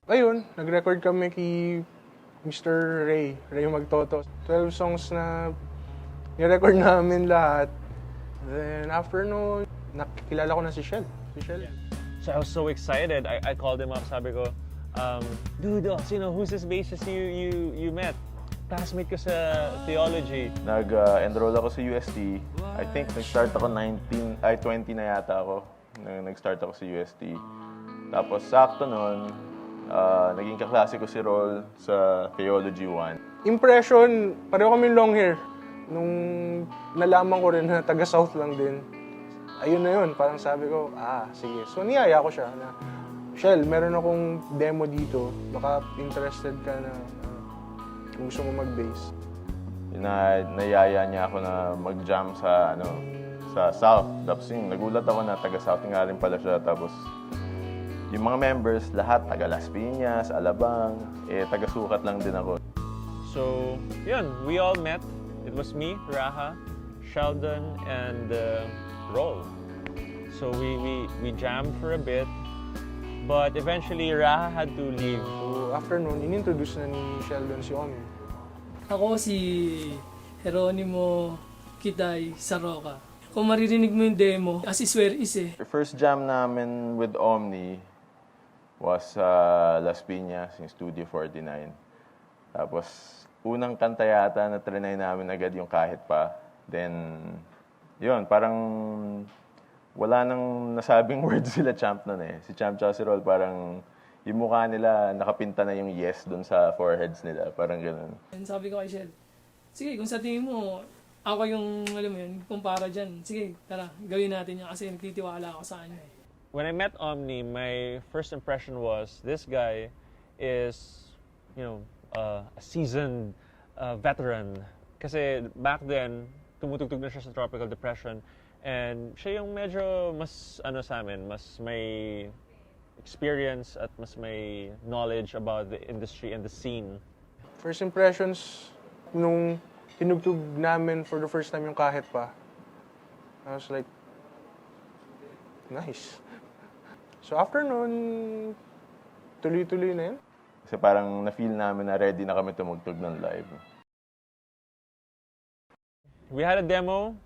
Ayun, nag-record kami kay Mr. Ray Magtoto. 12 songs na ni-record namin lahat. Then after noon, nakikilala ko na si Shell. So I was so excited. I called him up, sabi ko, dude, who's this bassist you met? Classmate ko sa theology. Nag-enroll ako sa UST. I think nag-start ako 20 na yata ako. Nag-start ako sa UST. Tapos sakto nun, naging kaklase ko si Rol sa Theology 1. Impression, pareho kami long hair. Nung nalaman ko rin na taga-South lang din, ayun na yun, parang sabi ko, sige. So niyaya ko siya na, Shell, meron akong demo dito, baka interested ka na kung gusto mo mag-bass. Nayaya niya ako na mag-jam sa South. Tapos nagulat ako na taga-South nga rin pala siya. Tapos yung mga members, lahat taga Las Piñas, Alabang, taga-sukat lang din ako. So, yun, we all met. It was me, Raha, Sheldon, and Rol. So we jammed for a bit, but eventually Raha had to leave. So after noon, inintroduce na ni Sheldon si Omni. Ako si Jeronimo Kitay Saroca. Kung maririnig mo yung demo, as is where is eh. The first jam namin with Omni was Las Piñas in Studio 49. Tapos, unang kanta yata na trinay namin agad yung Kahit Pa. Then, yun, parang wala nang nasabing words sila Champ nun eh. Si Champ tsaka si Rol, parang yung mukha nila nakapinta na yung yes doon sa foreheads nila. Parang gano'n. And sabi ko kay Shell, sige, kung sa tingin mo, ako yung, alam mo yun, kumpara dyan. Sige, tara, gawin natin yan kasi nagtitiwala ako sa kanya. When I met Omni, my first impression was this guy is, a seasoned veteran. Kasi back then, tumutugtog na siya sa Tropical Depression. And siya yung medyo mas, sa amin, mas may experience at mas may knowledge about the industry and the scene. First impressions, nung tinugtog namin for the first time yung Kahit Pa, I was like, nice. So after nun, tuloy-tuloy na yun. Kasi parang na-feel namin na ready na kami tumugtog ng live. We had a demo,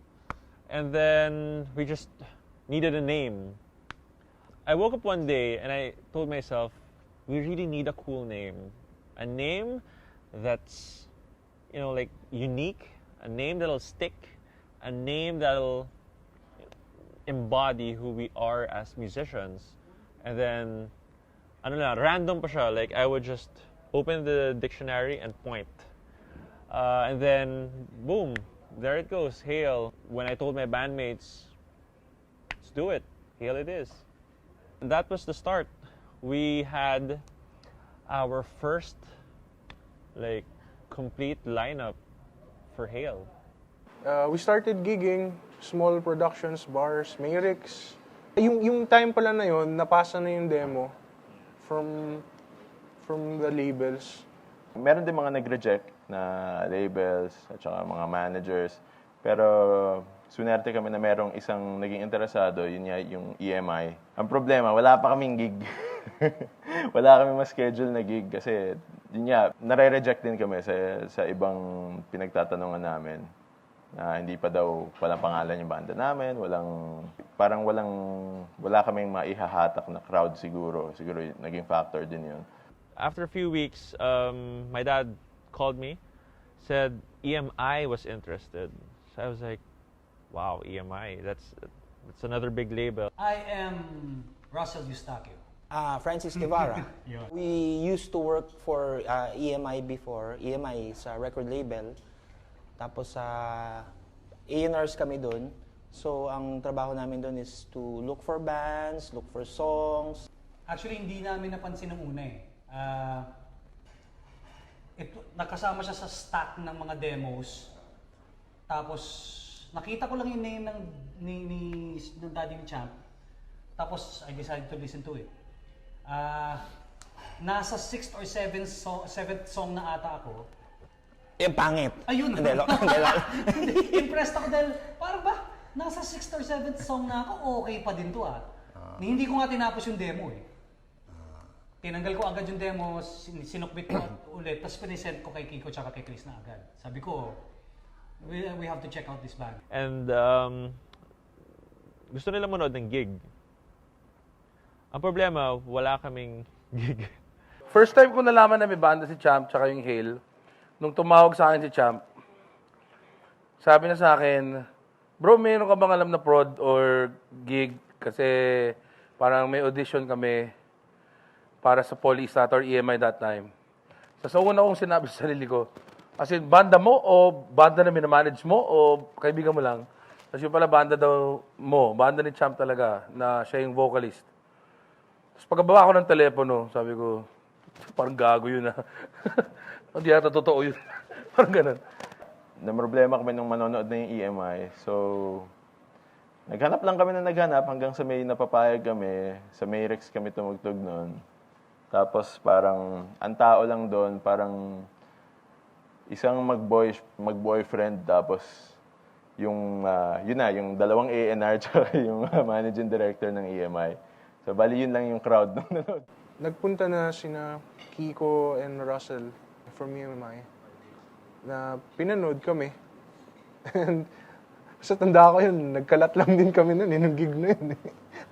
and then we just needed a name. I woke up one day and I told myself, we really need a cool name. A name that's, unique, a name that'll stick, a name that'll embody who we are as musicians. And then, random pa siya. Like, I would just open the dictionary and point. And then, boom, there it goes, Hale. When I told my bandmates, let's do it, Hale it is. That was the start. We had our first, complete lineup for Hale. We started gigging, small productions, bars, Mayrix. Yung time pala na yun, napasa na yung demo from the labels. Meron din mga nag-reject na labels at saka mga managers. Pero sunerte kami na merong isang naging interesado, yun nga yung EMI. Ang problema, wala pa kaming gig. Wala kaming ma-schedule na gig kasi yun nga, nare-reject din kami sa ibang pinagtatanungan namin. Na hindi pa daw, walang pangalan yung banda namin, wala kaming maihahatak na crowd siguro. Siguro naging factor din yun. After a few weeks, my dad called me, said EMI was interested. So I was like, wow, EMI, that's another big label. I am Russell Eustaquio. Francis Guevara. We used to work for EMI before. EMI is a record label. Tapos A&Rs kami doon. So ang trabaho namin doon is to look for bands, look for songs. Actually, hindi namin napansin ng una eh. Nakasama siya sa stack ng mga demos. Tapos nakita ko lang yung name ng daddy ni Champ. Tapos I decided to listen to it. Nasa 6th or 7th song na ata ako. Pangit. Ayun. Hindi. Impressed ako dahil parang ba, nasa 6th or 7th song na ako, okay pa din to ah. Hindi ko nga tinapos yung demo eh. Tinanggal ko agad yung demo, sinukbit ko ulit, tapos pinisend ko kay Kiko tsaka kay Chris na agad. Sabi ko, we have to check out this band. And gusto nila manood ng gig. Ang problema, wala kaming gig. First time ko nalaman na may banda si Champ tsaka yung Hale, nung tumawag sa akin si Champ, sabi na sa akin, bro, mayroon ka bang alam na prod or gig? Kasi parang may audition kami para sa Polystat or EMI that time. So una kong sinabi sa sarili ko, kasi banda mo o banda na minamanage mo o kaibigan mo lang? Kasi yung pala banda daw mo, banda ni Champ talaga, na siya yung vocalist. Tapos pagkababa ko ng telepono, sabi ko, parang gago yun ah. Hindi yata totoo yun. Parang ganun. Na problema kami nung manonood na yung EMI. So, naghanap lang kami na naghanap hanggang sa may napapayag kami. Sa Mayrex kami tumugtog noon. Tapos parang, ang tao lang doon, parang isang mag-boyfriend, tapos yung, yun na, yung dalawang A&R tsaka yung managing director ng EMI. So, bali yun lang yung crowd nung nanood. Nagpunta na sina Kiko and Russell from EMI na pinanood kami. And sa tanda ko yun, nagkalat lang din kami nun, yung gig na yun.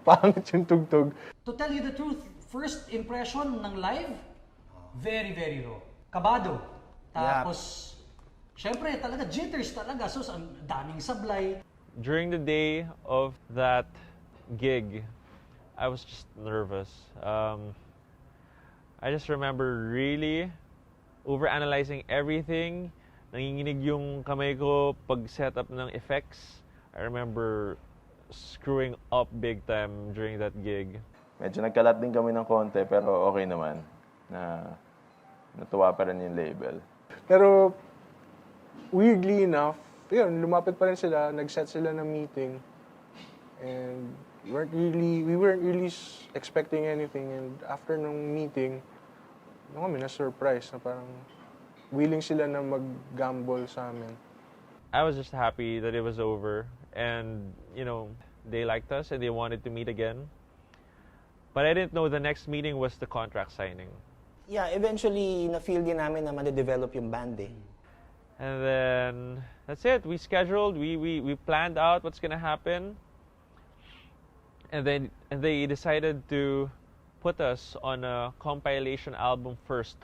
Pangit yung tugtog. To tell you the truth, first impression ng live, very, very raw. Kabado. Tapos, syempre, talaga jitters talaga. So, ang daming sablay. During the day of that gig, I was just nervous. I just remember really overanalyzing everything. Nanginginig yung kamay ko pag setup ng effects. I remember screwing up big time during that gig. Medyo nagkalat din kami ng konti, pero okay naman. Natuwa pa rin yung label. Pero weirdly enough, yun, lumapit pa rin sila, nag-set sila ng meeting. And we weren't really expecting anything. And after nung meeting, kami na-surprise na parang willing sila na mag-gamble sa amin. I was just happy that it was over. And, you know, they liked us and they wanted to meet again. But I didn't know the next meeting was the contract signing. Yeah, eventually, na-feel din namin na ma-develop yung band eh. And then, that's it. We scheduled, we planned out what's gonna happen. And then they decided to put us on a compilation album first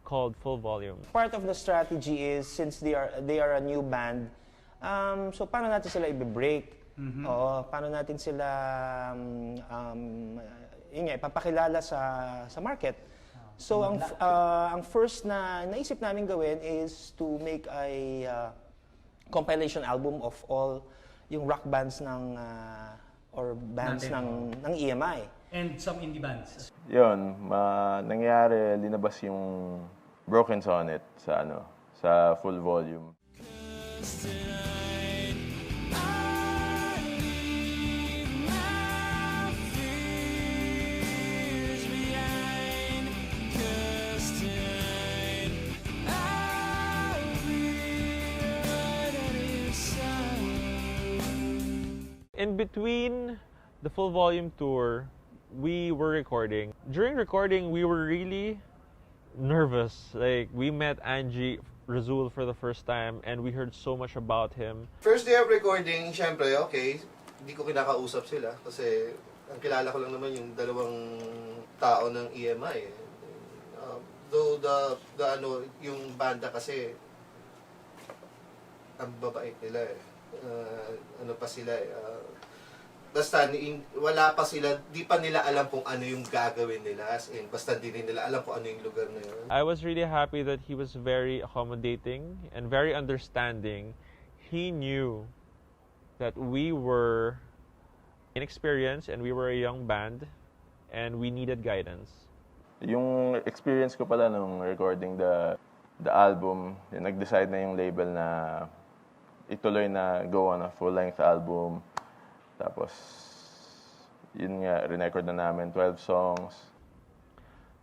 called Full Volume. Part of the strategy is, since they are a new band, so paano natin sila i-break? Oo, paano natin sila yun nga, ipapakilala sa market. So ang first na naisip namin gawin is to make a compilation album of all yung rock bands ng or bands ng EMI. And some indie bands. Yun, nangyari, linabas yung Broken Sonnet sa Full Volume. In between the Full Volume tour, we were recording. During recording, we were really nervous. Like, we met Angie Razul for the first time and we heard so much about him. First day of recording, syempre, okay, hindi ko kinakausap sila kasi ang kilala ko lang naman yung dalawang tao ng EMI. Though yung banda kasi ang babait nila eh. Basta wala pa sila, di pa nila alam kung ano yung gagawin nila, as in, basta di rin nila alam kung ano yung lugar na yun. I was really happy that he was very accommodating and very understanding. He knew that we were inexperienced and we were a young band and we needed guidance. Yung experience ko pala nung recording the album, nag-decide na yung label na ituloy na go on a full-length album. Tapos, yun nga, re-record na namin 12 songs.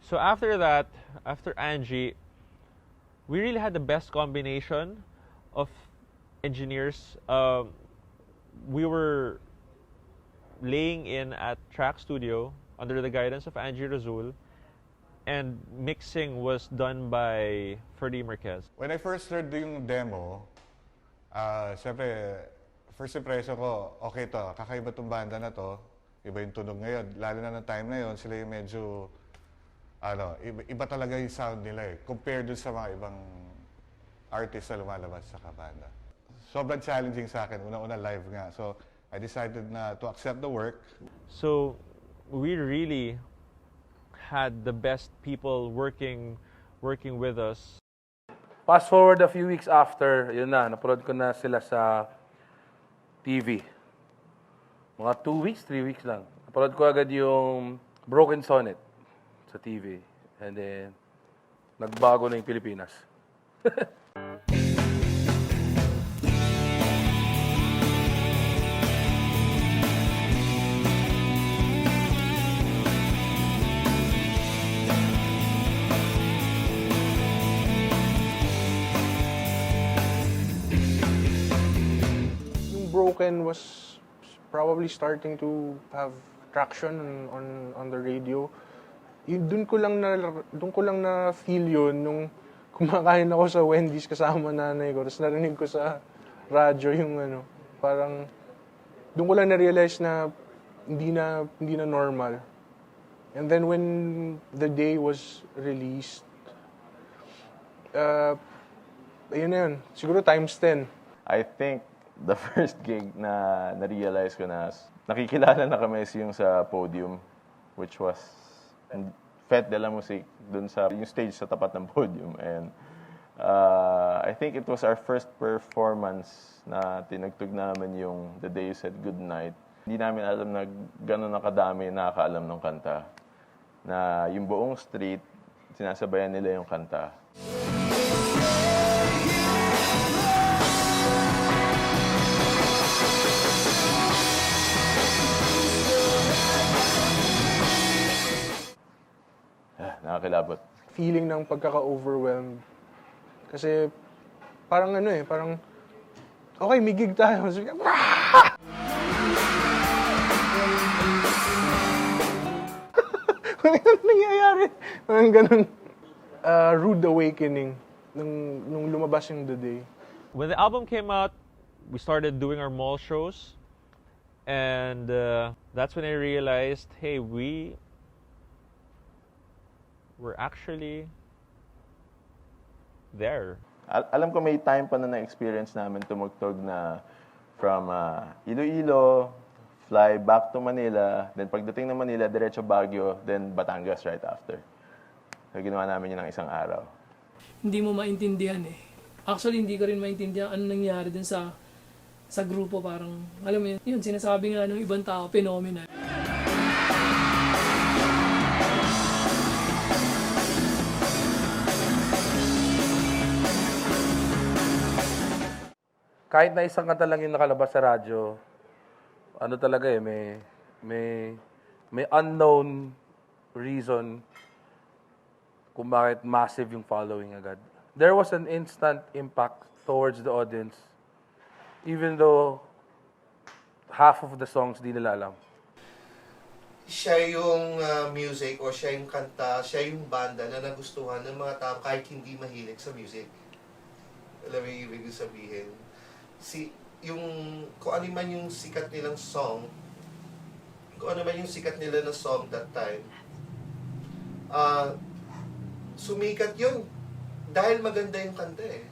So after that, after Angie, we really had the best combination of engineers. We were laying in at Track Studio under the guidance of Angie Razul. and mixing was done by Freddie Marquez. When I first heard yung demo, syempre, first impression ko, okay to, kakaiba tong banda na to, iba yung tunog ngayon. Lalo na ng time na yon, sila yung medyo, iba talaga yung sound nila compared dun sa mga ibang artist na lumalabas sa kabanda. Sobrang challenging sa akin, una-una live nga. So, I decided na to accept the work. So, we really had the best people working with us. Fast forward a few weeks after, yun na, napanood ko na sila sa TV. Mga 2 weeks, 3 weeks lang. Napanood ko agad yung Broken Sonnet sa TV. And then, nagbago na yung Pilipinas. Broken was probably starting to have traction on the radio. Doon ko lang na feel yun nung kumakain ako sa Wendy's kasama nanay ko. Tapos narinig ko sa radyo yung parang doon ko lang na-realize na hindi na normal. And then when the day was released, ayun na yun. Siguro times 10. I think the first gig na na-realize ko na nakikilala na kami yung sa podium, which was Fête de la Musique, dun sa yung stage sa tapat ng podium. And I think it was our first performance na tinugtog namin yung The Day You Said Goodnight. Hindi namin alam na gano'n na kadami nakakaalam ng kanta. Na yung buong street, sinasabayan nila yung kanta. Nakakilabot. Feeling ng pagkaka-overwhelmed. Kasi parang parang okay, may gig tayo. So, ano nangyayari? Parang ganun. Rude awakening nung lumabas yung The Day. When the album came out, we started doing our mall shows. And that's when I realized, hey, we're actually there. Alam ko may time pa na na-experience namin tumugtog na from Iloilo, fly back to Manila, then pagdating ng Manila, diretso Baguio, then Batangas right after. So ginawa namin yun ng isang araw. Hindi mo maintindihan eh. Actually, hindi ko rin maintindihan ano nangyari dun sa grupo. Parang, alam mo yun, sinasabi nga ng ibang tao, phenomenal. Kahit na isang kanta lang yung nakalabas sa radyo, ano talaga may unknown reason kung bakit massive yung following agad. There was an instant impact towards the audience, even though half of the songs di nila alam. Siya yung music o siya yung kanta, siya yung banda na nagustuhan ng mga tao kahit hindi mahilig sa music. Alam mo yung ibig sabihin? Kung ano man yung sikat nilang song, kung ano man yung sikat nila na song that time, sumikat yun dahil maganda yung kanta eh.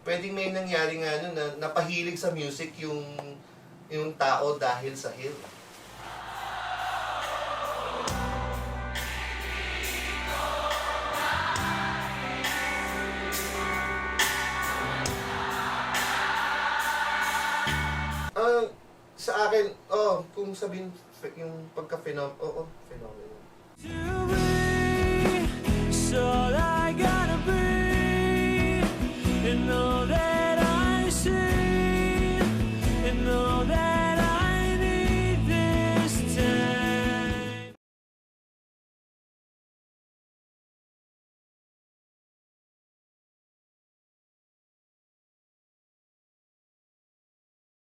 Pwedeng may nangyari nga na napahilig sa music yung tao dahil sa Hale. Sa akin, kung sabihin yung pagka-phenomenal, phenomenal. So I gotta be in the